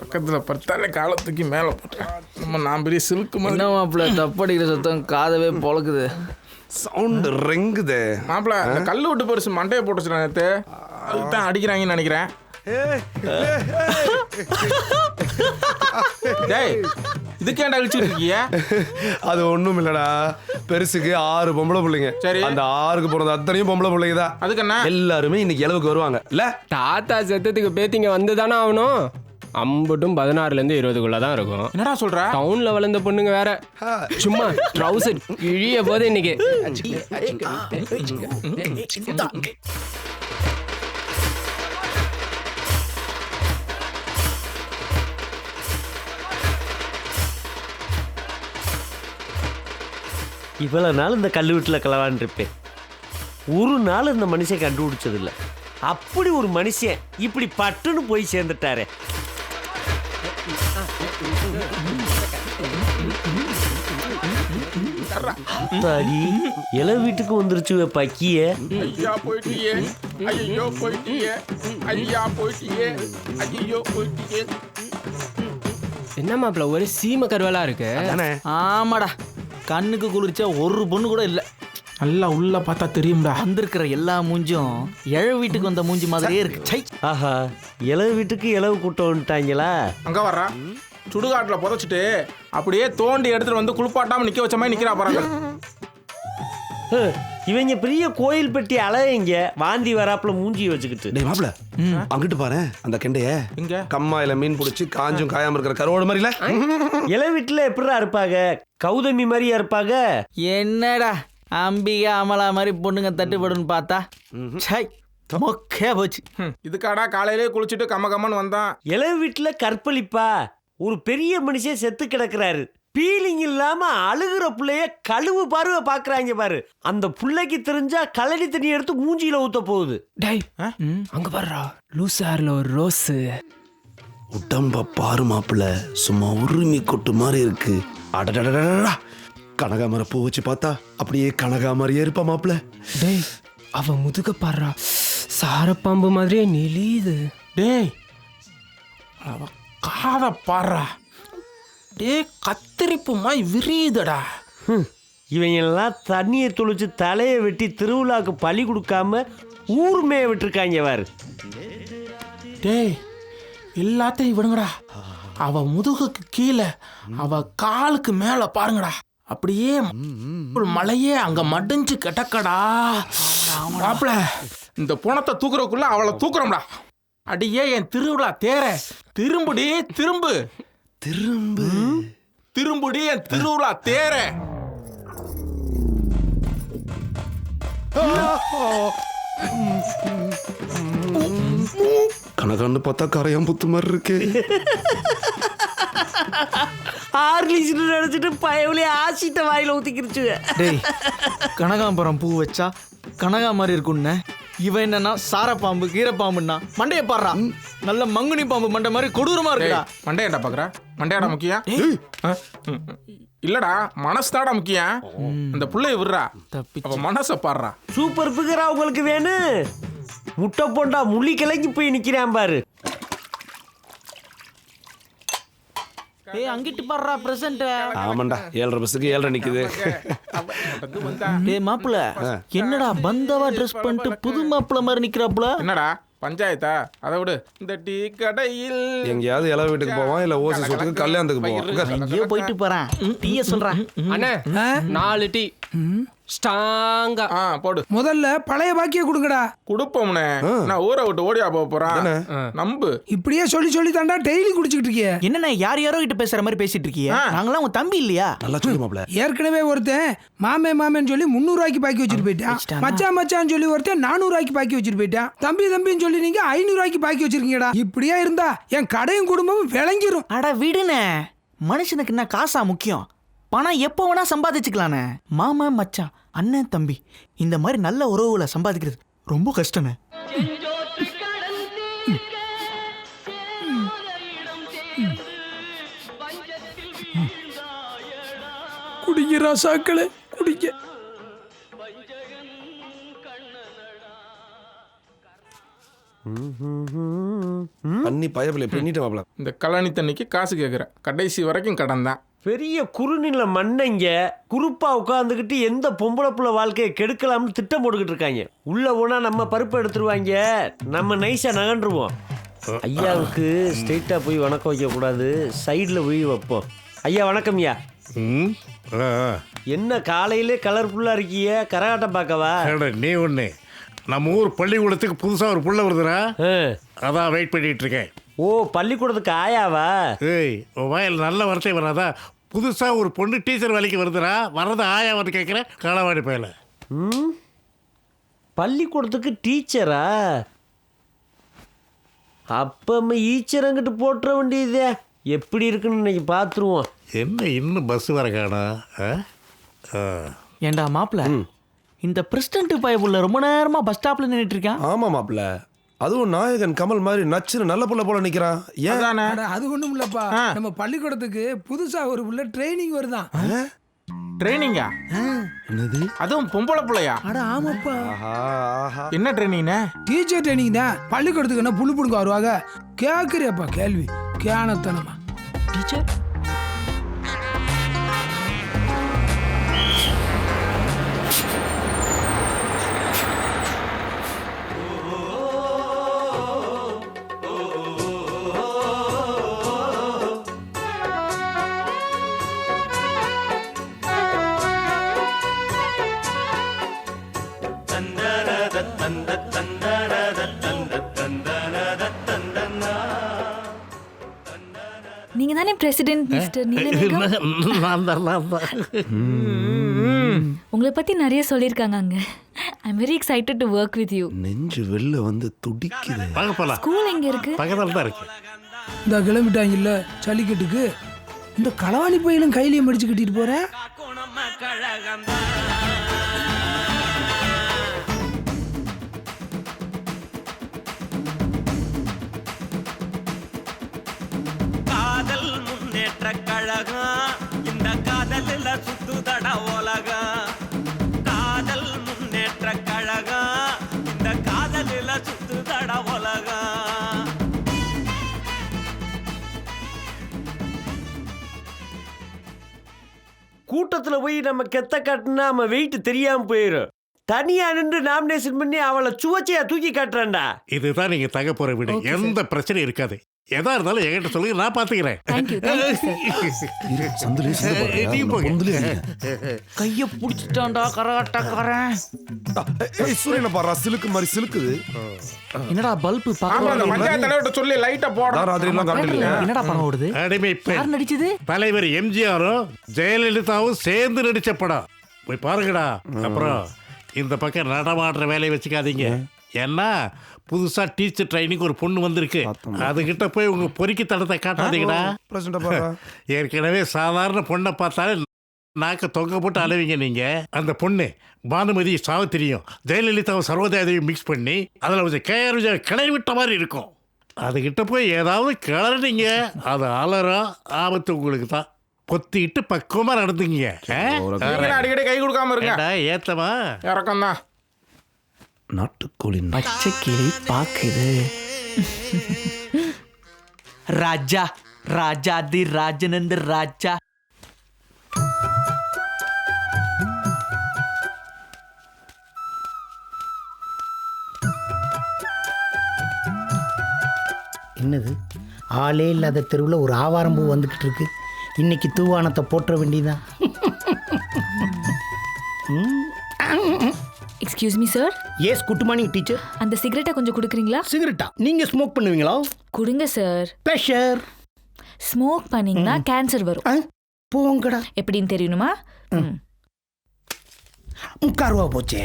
பக்கத்துல பத்தாலே காலத்துக்கு மேல போட்டேன். நம்ம நான் பெரிய சில்க்கு என்ன மாப்பிள்ள தப்படிக்கிற சத்தம் காதவே பொழக்குது. சவுண்ட் ரெங்குதே மாப்பிள்ள. அந்த கல்லு விட்டு பெருசு மண்டையை போட்டுச்சு நேற்று, அதுதான் அடிக்கிறாங்கன்னு நினைக்கிறேன். டேய் இதுக்கேண்டா அழிச்சுட்டு இருக்கிய? அது ஒண்ணும் இல்லடா, பெருசுக்கு 6 பொம்பளை பிள்ளைங்க. சரி, அந்த 6க்கு போறது அத்தனையும் பொம்பளை பிள்ளைங்க தான். அதுக்கு என்ன எல்லாருமே இன்னைக்கு இளவுக்கு வருவாங்க இல்ல? தாத்தா செத்ததுக்கு பேத்திங்க வந்து தானே ஆகணும். அம்பட்டும் 16லேருந்து 20க்குள்ள தான் இருக்கும். என்னடா சொல்ற? டவுன்ல வளர்ந்த பொண்ணுங்க வேற சும்மா ட்ரௌசர் இழிய போது இன்னைக்கு. இவ்வளவு நாள் இந்த கல்லு வீட்டில் கலவான் இருப்பேன். ஒரு நாள் இந்த மனுஷன் கண்டுபிடிச்சதில்ல. அப்படி ஒரு மனுஷன் இப்படி பட்டுன்னு போய் சேர்ந்துட்டாரே. இள வீட்டுக்கு வந்துருச்சு பக்கிய. ஐயா போயிட்டியே, ஐயோ போயிட்டியே, ஐயா போயிட்டியே, ஐயோ போயிட்டியே. என்ன மாப்பிள்ள ஒரே சீம கருவலா இருக்கு. ஆமாடா, கண்ணுக்கு குளிர்ச்சா ஒரு பொண்ணு கூட இல்லை. நல்லா உள்ள பார்த்தா தெரியும்டா. வந்திருக்கிற எல்லா மூஞ்சும் எழ வீட்டுக்கு வந்த மூஞ்சி மாதிரியே இருக்கு. சை, ஆஹா, இளவு வீட்டுக்கு இளவு கூட்டம் வந்துட்டாங்களா? அங்க வர்றா, சுடுகாட்டுல புதைச்சிட்டு அப்படியே தோண்டி எடுத்துட்டு வந்து குளிப்பாட்டாம நிக்க வச்ச மாதிரி நிக்கிறா பாருங்க. இவங்க பெரிய கோயில் பெட்டி அலையங்க வாந்தி வராப்புல மூஞ்சி வச்சுக்கிட்டு. டேய் மாப்ள, அங்கிட்டு பாரு அந்த கெண்டைய. இங்க கம்மாயில மீன் பிடிச்சி காஞ்சும் காயாம இருக்கிற கருவோட மாதிரில. இள வீட்டுல எப்படிடா இருப்பாங்க? கௌதமி மாதிரியா இருப்பாங்க? என்னடா அம்பிகா அமலா மாதிரி பொண்ணுங்க தட்டுப்படுன்னு பார்த்தா சை மொக்கே போச்சு. இதுக்காடா காலையிலே குளிச்சுட்டு கம்ம கம்மன்னு வந்தான். இள வீட்டுல கற்பழிப்பா? ஒரு பெரிய மனுஷன் செத்து கிடக்குறாரு, பீலிங் இல்லாம அழுகுற புள்ளைய கழுவு பார்வை பாக்குறாங்க பாரு. அந்த புள்ளைக்கு தெரிஞ்சா கலடி தண்ணி எடுத்து மூஞ்சியில ஊத்த போகுது. டேய் அங்க வர்றா, லூஸ் ஹேர்ல ஒரு ரோஸ். உடம்ப பாரு மாப்பிள்ள, சும்மா உருமி கொட்டு மாதிரி இருக்கு. அடடடடா, கனகாமர பூ வச்சு பார்த்தா அப்படியே கனகாமரியே இருப்பா மாப்பிள்ள. டேய் அவ முதுக பாடுறா, சாரப்பாம்பு மாதிரியே நெளியுது. டேய் அவ காத பாடுறா, டே கத்திரிப்பு மாய் விரியுதடா. இவங்க எல்லாம் தண்ணியை தொளிச்சு தலையை வெட்டி திருவிழாக்கு பலி கொடுக்காம ஊர்மையை விட்டுருக்காங்க பாரு. டேய் எல்லாத்தையும் விடுங்கடா, அவ முதுகுக்கு கீழே அவ காலுக்கு மேல பாருங்கடா, அப்படியே ஒரு மலையே அங்க மடிஞ்சு கிடக்கடா. மாப்ள, இந்த புணத்தை தூக்குறதுக்குள்ள அவளை தூக்குறோம்டா. அடியே என் திருவிழா தேர, திரும்புடி திரும்பு திரும்பு திரும்புடி என் திருவிழா தேர. கனகான்னு பார்த்தா கரையான் புத்து மாதிரி இருக்கு. ஆர்லிஸ்னு நினைச்சிட்டு பயவுலே ஆசிட்ட வாயில ஊத்திக்கிருச்சு. டேய் கனகாம்பரம் பூ வச்சா கனகா மாதிரி இருக்குன்னு இவன் என்னன்னா சாரப்பாம்பு கீரைப்பாம்புன்னா மண்டையை பாடுறா. நல்ல மங்குனி பாம்பு மண்டை மாதிரி கொடூரமா இருக்குடா. மண்டையாடா பாக்குற? மண்டையாடா முக்கியம் இல்லடா, மனசுதாடா முக்கியம். அந்த புள்ளைய விடுறா, அவ மனச பாடுறா. சூப்பர் பிகரா உங்களுக்கு வேணும்? முட்டை போண்டா முள்ளி கிளைக்கு போய் நிக்கிறான் பாரு. ஏய் அங்கிட்டு பாடுறா பிரசன்ட். ஆமாண்டா, 7:30 பஸ்ஸுக்கு 7:30 நிக்குது. டேய் மாப்பிள்ள, என்னடா பந்தவா ட்ரெஸ் பண்ணிட்டு புது மாப்பிள்ள மாதிரி நிக்கிறாப்புல? என்னடா பஞ்சாயத்தா? அதை விடு. இந்த டீ கடையில் எங்கேயாவது இளவு வீட்டுக்கு போவான், இல்ல ஓசி சொத்துக்கு கல்யாணத்துக்கு போவான். எங்கேயோ போயிட்டு போறேன். டீய சொல்றேன் அண்ணே, 4 டீ ஸ்ட்ராங்கா போடு. முதல்ல பழைய பாக்கிய கொடுங்கடா. குடுப்போம்னே, நான் ஊரை விட்டு ஓடியா போக போறான். நம்பு. இப்படியே சொல்லி சொல்லி தாண்டா டெய்லி குடிச்சிட்டு இருக்கிய. என்னண்ணே யார் யாரோ கிட்ட பேசுற மாதிரி பேசிட்டு இருக்கீங்க? நாங்களாம் உங்க தம்பி இல்லையா? நல்லா சொல்லு மாப்ள. ஏற்கனவே ஒருத்தன் மாமேன்னு சொல்லி 300 ரூபாய்க்கு பாக்கி வச்சுட்டு போயிட்டான். மச்சான்னு சொல்லி ஒருத்தன் 400 ரூபாய்க்கு பாக்கி வச்சுட்டு போயிட்டான். தம்பின்னு சொல்லி நீங்க 500 ரூபாய்க்கு பாக்கி வச்சிருக்கீங்கடா. இப்படியா இருந்தா என் கடையும் குடும்பமும் விளங்கிரும். அட விடுனே, மனுஷனுக்கு என்ன காசா முக்கியம்? பணம் எப்போ வேணா சம்பாதிச்சுக்கலானே. மாமா மச்சான் அண்ணன் தம்பி இந்த மாதிரி நல்ல உறவுகளை சம்பாதிக்கிறது ரொம்ப கஷ்டமே. குடிக்கிற சாக்களை குடிக்க. பண்ணி பயப்பில்லை பண்ணிட்டு மாப்பிள. இந்த கல்யாணி தண்ணிக்கு காசு கேட்குற கடைசி வரைக்கும் கடன் தான். பெரிய குறுநில மண்ணங்க குறுப்பா உட்காந்துக்கிட்டு எந்த பொம்பளை புள்ள வாழ்க்கையை கெடுக்கலாம்னு திட்டம் போட்டுக்கிட்டு இருக்காங்க. உள்ள போனா நம்ம பருப்பு எடுத்துருவாங்க, நம்ம நைஸா நகன்றுவோம். ஐயாவுக்கு ஸ்ட்ரெயிட்டா போய் வணக்கம் வைக்க கூடாது, சைடுல போய் வைப்போம். ஐயா வணக்கம் ஐயா. என்ன காலையிலே கலர்ஃபுல்லா இருக்கிய, கரகாட்டம் பார்க்கவா? நீ ஒண்ணு நம்ம ஊர் பள்ளிக்கூடத்துக்கு புதுசா ஒரு புள்ள வருதுடா, அதான் வெயிட் பண்ணிட்டு இருக்கேன். ஓ பள்ளிக்கூடத்துக்கு ஆயாவா? ஏய் உன் வாயில் நல்ல வார்த்தை வராதா? புதுசா ஒரு பொண்ணு டீச்சர் வேலைக்கு வருதுடா, வர்றது ஆயா வந்து கேட்குறேன் களவாடி போயில. பள்ளிக்கூடத்துக்கு டீச்சரா? அப்ப ஈச்சரங்கிட்டு போட்டுற வேண்டியதே. எப்படி இருக்குன்னு இன்னைக்கு பார்த்துருவோம். என்ன இன்னும் பஸ் வர காணா? ஏண்டா மாப்பிள்ள, இந்த பிரசிடண்ட் பயபுள்ள ரொம்ப நேரமா பஸ் ஸ்டாப்ல நின்றுட்டு இருக்கான். ஆமா மாப்பிள, அதுவும் நாயகன் கமல் மாதிரி நச்சுன்னு நல்ல புள்ள போல நிக்கிறான். ஏன்? அதானே. அட, அது ஒண்ணும் இல்லப்பா, நம்ம பள்ளிக்கூடத்துக்கு புதுசா ஒரு உள்ள ட்ரைனிங் வருதான். ட்ரைனிங்கா? என்னது? அதுவும் பொம்பளை பிள்ளையா? அட ஆமாப்பா, என்ன ட்ரைனிங்ண்ணே? டீச்சர் ட்ரைனிங் தான். பள்ளிக்கூடத்துக்கு என்ன புல்லு புடுங்க வருவாங்க? கேக்குறியாப்பா கேள்வி கேனத்தனமா. டீச்சர் நீங்க தானே பிரசிடென்ட் மிஸ்டர் நீலமேகம்? நான் தான். உங்களை பத்தி நிறைய சொல்லியிருக்காங்க அங்க. I am very excited to work with you. நெஞ்சு வெளில வந்து துடிக்குது. வாங்க போலாம். ஸ்கூல் எங்க இருக்கு? பக்கத்துல தான் இருக்கு. இந்த கிளம்பிட்டாங்கல்ல ஜல்லிக்கட்டுக்கு, இந்த களவாணி பையிலும் கையிலையும் மடிச்சு கட்டிட்டு போற. காதல் முன்னேற்ற கழகம், இந்த காதலில் சுத்துதட உலகம். காதல் முன்னேற்ற கழகம், இந்த காதலில் சுத்துதட உலகம். கூட்டத்துல போய் நம்ம கெத்த காட்டுனா நம்ம வெயிட் தெரியாம போயிடும். தனியா நின்று நாமினேஷன் பண்ணி அவளை சுவச்சையா தூக்கி காட்டுறான்டா. இதுதான் நீங்க தங்க போற வீடு. எந்த பிரச்சனையும் இருக்காது. எதா இருந்தாலும் என்கிட்ட சொல்லுங்க, நான் பாத்துக்கிறேன். Thank you sir. நீ போங்க. கைய புடிச்சிட்டான்டா கரகாட்டக்காரன். சூரியனை பாரு, சிலுக்கு மாதிரி சிலுக்குது. என்னடா பல்பு ஆமா, அந்த பாக்க பஞ்சாயத்து தலைவர்கிட்ட சொல்லி லைட்டா போட. ராத்திரி எல்லாம் கரண்ட் இல்லையா? என்னடா படம் ஓடுது? அடிமை பெண். யார் நடிச்சது? தலைவர் எம்ஜிஆரும் ஜெயலலிதாவும் சேர்ந்து நடிச்ச படம். போய் பாருங்கடா. அப்புறம் இந்த பக்கம் நடமாடுற வேலையை வச்சுக்காதீங்க. ஏன்னா புதுசா டீச்சர் ட்ரைனிங் ஒரு பொண்ணு வந்திருக்கு. அதுகிட்ட போய் உங்க பொறுக்கி தடத்தை காட்டாதீங்கடா. பிரசிடண்ட பாரு. ஏற்கனவே சாதாரண பொண்ணை பார்த்தாலே நாக்க தொங்க போட்டு அலைவீங்க நீங்க. அந்த பொண்ணு பானுமதி சாவித்திரியும் ஜெயலலிதாவும் சர்வோதயாதையும் மிக்ஸ் பண்ணி அதில் கொஞ்சம் கேஆர் விஜய் கிளறி விட்ட மாதிரி இருக்கும். அதுகிட்ட போய் ஏதாவது கிளறினீங்க, அது அலறம் ஆபத்து உங்களுக்கு தான். பொத்திக்கிட்டு பக்குவமா நடந்துங்க. அடிக்கடி கை கொடுக்காம இருங்க. ஏத்தமா இறக்கம் தான். நாட்டுக்கோழி பச்சை கிளி பாக்குது. ராஜா ராஜாதி ராஜனந்த ராஜா. என்னது ஆளே இல்லாத தெருவில் ஒரு ஆவாரம்பூ வந்துக்கிட்டு இருக்கு. இன்னைக்கு தூவானத்தை போட்டுற வேண்டியதான். Excuse me sir. Yes, good morning teacher. அந்த சிகரெட்டை கொஞ்சம் கொடுக்குறீங்களா? சிகரெட்டா? நீங்க ஸ்மோக் பண்ணுவீங்களா? கொடுங்க சார். ப்ரெஷர். ஸ்மோக் பண்ணீங்கன்னா கேன்சர் வரும். போங்கடா. எப்படின்னு தெரியணுமா? கருவா போச்சே.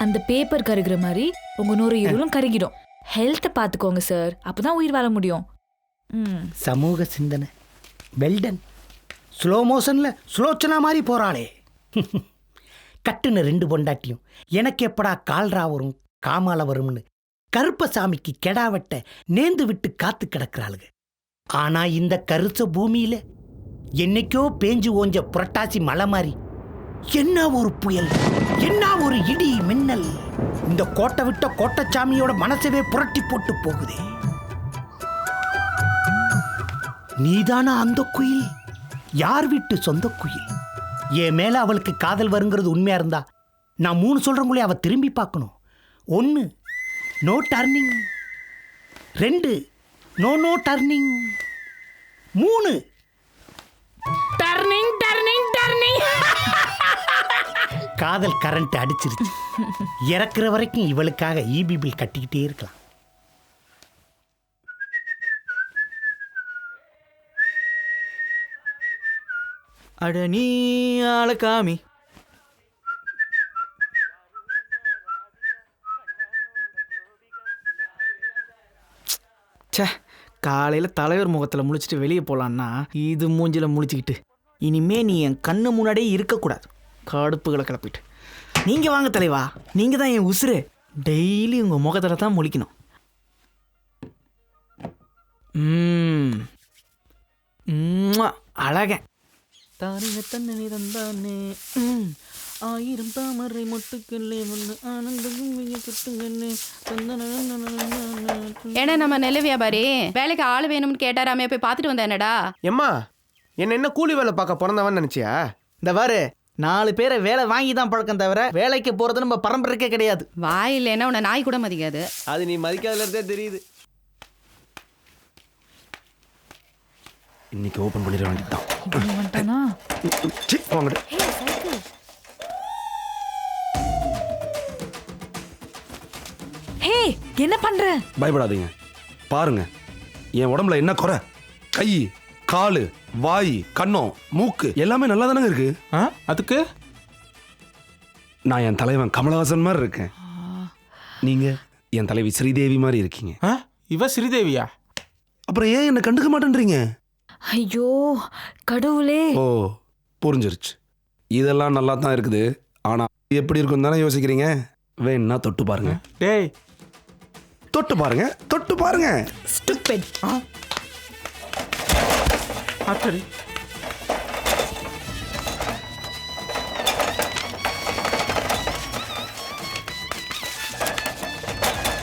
அந்த பேப்பர் கருகிற மாதிரி உங்க நுரையீரலும் கருகிடும். ஹெல்த்தை பார்த்துக்கோங்க சார், அப்பதான் உயிர் வாழ முடியும். சமூக சிந்தனை. வெல்டன். ஸ்லோ மோஷன்ல ஸ்லோச்சனா மாதிரி போறாளே. கட்டுன 2 பொண்டாட்டியும் எனக்கு எப்படா கால்ரா வரும் காமால வரும்னு கருப்பசாமிக்கு கெடா வெட்ட நேந்து விட்டு காத்து கிடக்குறாளுங்க. ஆனா இந்த கருச பூமியில என்னைக்கோ பேஞ்சு ஓஞ்ச புரட்டாசி மலை மாதிரி என்ன ஒரு புயல். என்ன ஒரு இடி மின்னல்! இந்த கோட்டை விட்ட கோட்டச்சாமியோட மனசவே புரட்டி போட்டு போகுதே. நீதானா அந்த குயில்? யார் வீட்டு சொந்த குயில்? என் மேல அவளுக்கு காதல் வருங்கிறது உண்மையா இருந்தா நான் 3 சொல்றவங்களே அவ திரும்பி பார்க்கணும். 1, no turning. 2, no turning. 3, turning turning turning. காதல் கரண்ட் அடிச்சிருச்சு. இறக்குற வரைக்கும் இவளுக்காக ஈபி பில் கட்டிக்கிட்டே இருக்கலாம். அட நீ ஆளக்காமி. ச்சே, காலையில் தலைவர் முகத்தில் முழிச்சிட்டு வெளியே போகலான்னா இது மூஞ்சில் முழிச்சிக்கிட்டு இனிமே நீ என் கண்ணு முன்னாடியே இருக்கக்கூடாது. கடுப்புகளை கிளப்பிட்டு நீங்கள் வாங்க தலைவா, நீங்கள் தான் என் உசுரு. டெய்லி உங்கள் முகத்தில் தான் முழிக்கணும். அழகன் தாரின தன்னி தந்தானே 1000 தாமரை மொட்டுக்களே வந்து ஆனந்தம் சுட்டுங்கன்னே. ஏன்னா நம்ம நெல் வியாபாரி வேலைக்கு ஆள் வேணும்னு கேட்டாராமே, போய் பார்த்துட்டு வந்தேன். என்னடா எம்மா, என்ன கூலி வேலை பார்க்க பிறந்தவன் நினைச்சியா? இந்த பாரு, 4 பேரை வேலை வாங்கி தான் பழக்கம் தவிர வேலைக்கு போறது நம்ம பரம்பரைக்கே கிடையாது. வாய் இல்லைன்னா உன்னை நாய் கூட மதிக்காது. அது நீ மதிக்காதுல இருந்தே தெரியுது. இன்னைக்கு ஓபன் பண்ணிட வேண்டியதுதான். ஹே, என்ன பண்ற? பயப்படாதீங்க, பாருங்க என் உடம்புல என்ன குறை. கை, காலு, வாய், கண்ணம், மூக்கு எல்லாமே நல்லா தானே இருக்கு. அதுக்கு நான் என் தலைவன் கமலஹாசன் மாதிரி இருக்கேன். நீங்க என் தலைவி ஸ்ரீதேவி மாதிரி இருக்கீங்க. இவ ஸ்ரீதேவியா? அப்புறம் ஏன் என்ன கண்டுக்க மாட்டேன்றீங்க? ஐயோ கடவுளே. ஓ, புரிஞ்சிருச்சு. இதெல்லாம் நல்லா தான் இருக்குது, ஆனா எப்படி இருக்கும் தானே யோசிக்கிறீங்க. வேணா தொட்டு பாருங்க. டேய், தொட்டு பாருங்க, தொட்டு பாருங்க. ஸ்டூபிட். ஆத்தடி.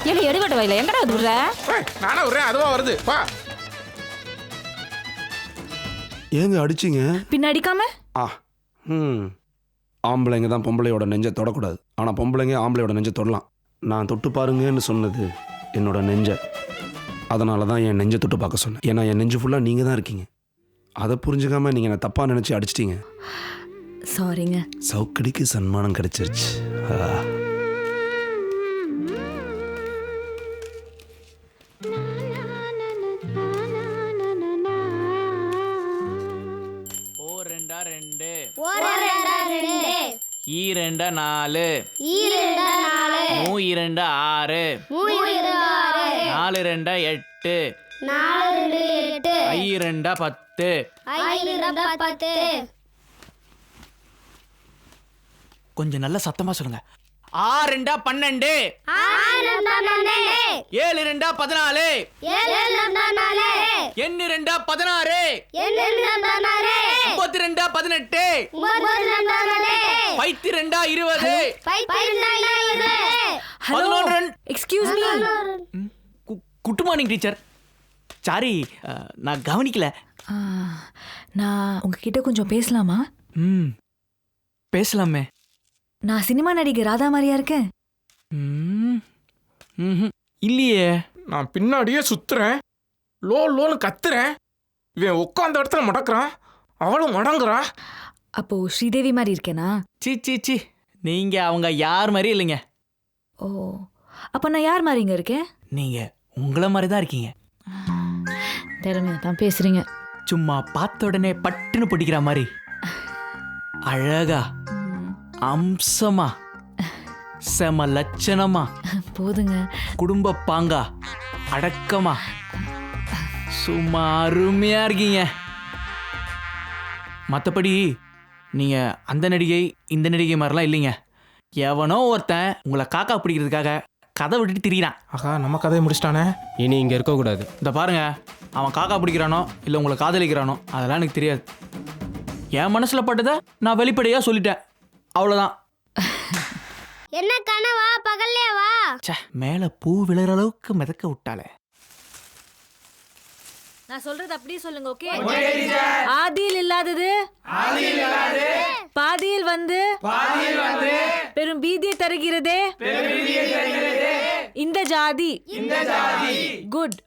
ஏல எடுகட்ட வயல எங்கடா விடுற? நானே விடுறேன், அதுவா வருது. பா. ஏங்க அடிச்சிங்க? பின்ன அடிக்காம? ஆம்பளைங்க தான் பொம்பளையோட நெஞ்சை தொடக்கூடாது, ஆனா பொம்பளைங்க ஆம்பளையோட நெஞ்சை தொடலாம். நான் தொட்டு பாருங்கன்னு சொன்னது என்னோட நெஞ்சை. அதனால தான் என் நெஞ்சை தொட்டு பார்க்க சொன்னேன். ஏன்னா என் நெஞ்சு ஃபுல்லாக நீங்கள் தான் இருக்கீங்க. அதை புரிஞ்சுக்காம நீங்கள் என்ன தப்பாக நினச்சி அடிச்சிட்டீங்க. சாரிங்க. சவுக்கடிக்கு சன்மானம் கிடைச்சிருச்சு. ஈரெண்டா 4 மூ2 6 4 2 8 ஐ2 10. கொஞ்சம் நல்ல சத்தமா சொல்லுங்க. 6 2 12 7 2 14 எண்ணு 2 16 32 18 பைத்தி 2 20 11. Excuse me. Good morning teacher. Sorry, நான் கவனிக்கல. நான் உங்ககிட்ட கொஞ்சம் பேசலாமா? பேசலாமே. நான் சினிமா நடிகை ராதா மாதிரியா இருக்கேன்? இல்லையே. நான் பின்னாடியே சுத்துறேன், லோன்னு கத்துறேன். இவன் உட்காந்த இடத்துல மடக்குறான், அவளும் மடங்குறா. அப்போ ஸ்ரீதேவி மாதிரி இருக்கேனா? சி நீங்க அவங்க யார் மாதிரி இல்லைங்க. ஓ, அப்போ நான் யார் மாதிரிங்க இருக்கேன்? நீங்க உங்களை மாதிரி தான் இருக்கீங்க. திறமையா தான் பேசுறீங்க. சும்மா பார்த்த உடனே பட்டுன்னு பிடிக்கிற மாதிரி அழகா, அம்சமா, செம லட்சணமா, போதுங்க, குடும்ப பாங்கா, அடக்கமா, சும்மா அருமையா இருக்கீங்க. மற்றபடி நீங்க அந்த நடிகை இந்த நடிகை மாதிரிலாம் இல்லைங்க. எவனோ ஒருத்தன் உங்களை காக்கா பிடிக்கிறதுக்காக கதை விட்டுட்டு திரியிறான். ஆகா, நம்ம கதையை முடிச்சிட்டானே. இனி இங்கே இருக்கக்கூடாது. இந்த பாருங்க, அவன் காக்கா பிடிக்கிறானோ இல்லை உங்களை காதலிக்கிறானோ அதெல்லாம் எனக்கு தெரியாது. என் மனசில் பட்டதை நான் வெளிப்படையாக சொல்லிட்டேன், அவ்வளோதான். என்ன கனவா பகல்லையாவா? ச்சே, மேல பூ விழுற அளவுக்கு மிதக்க விட்டாளே. நான் சொல்றது அப்படியே சொல்லுங்க. ஓகே. ஆதியில் இல்லாதது பாதியில் வந்து பெரும் பீதியை தருகிறதே இந்த ஜாதி. குட்.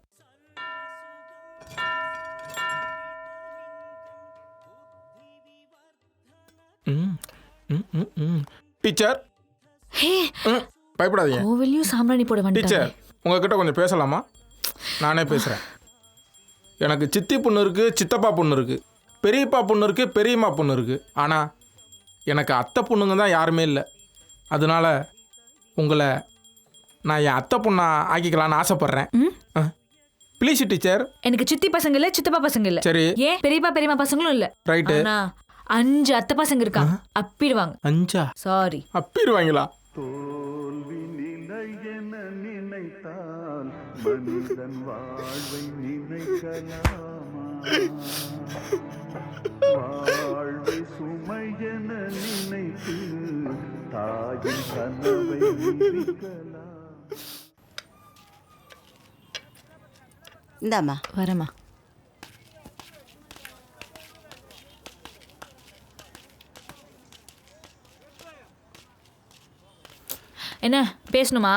டீச்சர் ஹே, பயப்படாதீங்க. கோவிலையும் சாம்பிராணி போட டீச்சர் வந்துட்டாங்க. உங்ககிட்ட கொஞ்சம் பேசலாமா? நானே பேசுகிறேன். எனக்கு சித்தி பொண்ணு இருக்குது, சித்தப்பா பொண்ணு இருக்குது, பெரியப்பா பொண்ணு இருக்குது, பெரியம்மா பொண்ணு இருக்குது. ஆனால் எனக்கு அத்தை பொண்ணுங்க தான் யாருமே இல்லை. அதனால உங்களை நான் என் அத்தை பொண்ணா ஆக்கிக்கலான்னு ஆசைப்பட்றேன். Please teacher. எனக்கு சித்தி பசங்க இல்ல, சித்தப்பா பசங்க இல்ல. சரி. ஏன் பெரியப்பா பெரியம்மா பசங்களும் இல்ல. ரைட்டு. ஆனா 5 அத்தை பசங்க இருக்காங்க. அப்பிடுவாங்க. 5? சாரி. அப்பிடுவாங்களா? இந்தாம்மா. வரமா. என்ன பேசணுமா?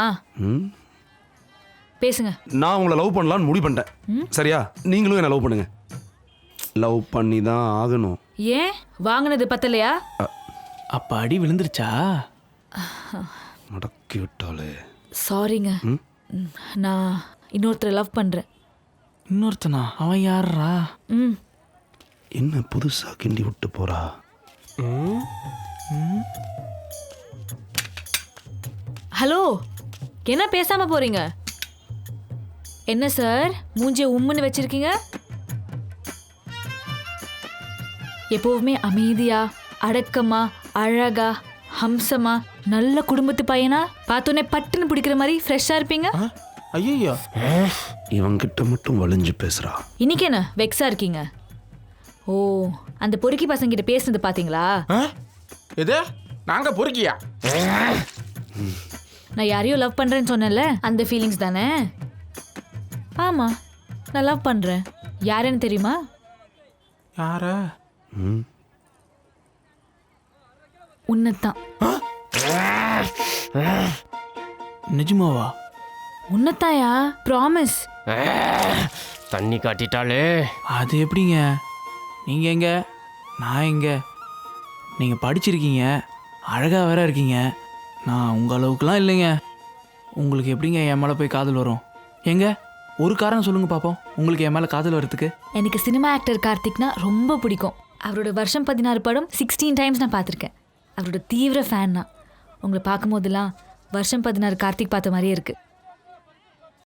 பேசுங்க. நான் உங்களை லவ் பண்ணலான்னு முடிவு பண்ணிட்டேன். சரியா? நீங்களும் என்ன லவ் பண்ணுங்க. லவ் பண்ணி தான் ஆகணும். ஏன் வாங்கினது பத்தலையா? அப்ப அடி விழுந்துருச்சா? மடக்கி விட்டாலே. சாரிங்க. நான் இன்னொருத்தரை லவ் பண்றேன். இன்னொருத்தனா? அவன் யாரா? என்ன புதுசா கிண்டி விட்டு போறா? ஹலோ, என்ன பேசாம போறீங்க? என்ன சார் மூஞ்சிய உம்முன்னு வச்சிருக்கீங்க? எப்பவுமே அமைதியா, அடக்கமா, அழகா, ஹம்சமா, நல்ல குடும்பத்து பையனா, பார்த்தோன்னே பட்டுன்னு பிடிக்கிற மாதிரி ஃப்ரெஷ்ஷா இருப்பீங்க. ஐயோ, இவங்கிட்ட மட்டும் வலிஞ்சு பேசுறா. இன்னைக்கு என்ன வெக்ஸா இருக்கீங்க? ஓ, அந்த பொறுக்கி பசங்க கிட்ட பேசுனது பாத்தீங்களா? எது? நாங்க பொறுக்கியா? நான் யாரையும் லவ் பண்றேன்னு சொன்னேன்ல, அந்த ஃபீலிங்ஸ் தானே? ஆமா, நான் லவ் பண்றேன். யாருன்னு தெரியுமா? யாரா? உன்னத்தான். நிஜமாவா? உன்னத்தாயா? ப்ராமிஸ். தண்ணி காட்டிட்டாலே. அது எப்படிங்க? நீங்க எங்க, நான் எங்க? நீங்க படிச்சிருக்கீங்க, அழகா வேற இருக்கீங்க. நான் உங்க அளவுக்குலாம் இல்லைங்க. உங்களுக்கு எப்படிங்க என் மேலே போய் காதல் வரும்? எங்க ஒரு காரணம் சொல்லுங்க பாப்போம், உங்களுக்கு என் மேலே காதல் வரதுக்கு. எனக்கு சினிமா ஆக்டர் கார்த்திக்னா ரொம்ப பிடிக்கும். அவரோட வருஷம் 16 படம் 16 டைம்ஸ் நான் பார்த்துருக்கேன். அவரோட தீவிர ஃபேன் நான். உங்களை பார்க்கும் போதெல்லாம் வருஷம் 16 கார்த்திக் பார்த்த மாதிரியே இருக்குது.